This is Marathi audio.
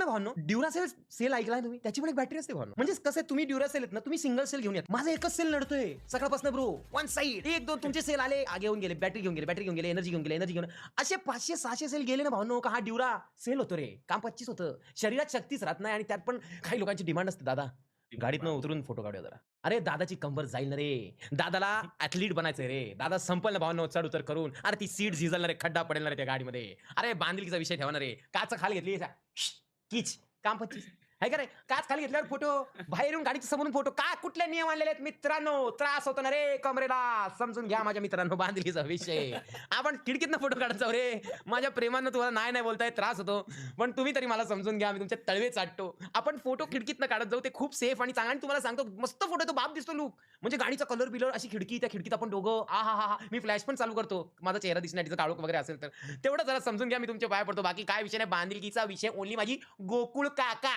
ना भावनो, ड्युरासेल सेल ऐकलाय तुम्ही? त्याची पण एक बॅटरी असते भावनो. म्हणजे कसं आहे, तुम्ही ड्युरासेल आहेत ना, तुम्ही सिंगल सेल घेऊन येत. माझा एकच सेल नडतोय सकाळपासून ब्रो. वन साईड 1-2 तुमचे सेल आले, घेऊन गेले, बॅटरी घेऊन गेले, एनर्जी घेऊन असे 500-600 सेल गेले ना भावनो, का हा ड्युरा सेल होतो रे. काम 25 होतं. शरीरात शक्तीच राहत नाही आणि त्यात पण काही लोकांची डिमांड असते. दादा गाडीतनं उतरून फोटो काढूया जरा. अरे दादाची कंबर जाईल ना रे. दादाला ऍथलीट बनायचंय रे. दादा संपल ना भावनो चढ उतर करून. अरे ती सीट झिजलणार रे, खड्डा पडेल रे त्या गाडीमध्ये. अरे बांधिलकीचा विषय ठेवणार रे. काच खाली घेतली कीच काम 25 आहे का रे. काच खाली घेतल्यावर फोटो, बाहेरून गाडीच्या समोरून फोटो. का कुठले नियम आणलेले आहेत मित्रांनो? त्रास होतो ना रे कमरेला. समजून घ्या माझ्या मित्रांनो बांधिलकीचा विषय. आपण खिडकीतनं फोटो काढत जाऊ रे. माझ्या प्रेमानं तुम्हाला नाही बोलताय, त्रास होतो. पण तुम्ही तरी मला समजून घ्या. मी तुमचे तळवे चाटतो. आपण फोटो खिडकीतनं काढत जाऊ. ते खूप सेफ आणि चांगला. आणि तुम्हाला सांगतो मस्त फोटो तो बाप दिसतो लुक. म्हणजे गाडीचा कलर बिलर अशी खिडकी, त्या खिडकीत आपण दोघं आहा. मी फ्लॅश पण चालू करतो. माझा चेहरा दिसण्याचं काळोख वगैरे असेल तर तेवढं जरा समजून घ्या. मी तुमच्या पाया पडतो. बाकी काय विषय नाही. बांधिलकीचा विषय ओनली माझी गोकुळ काका.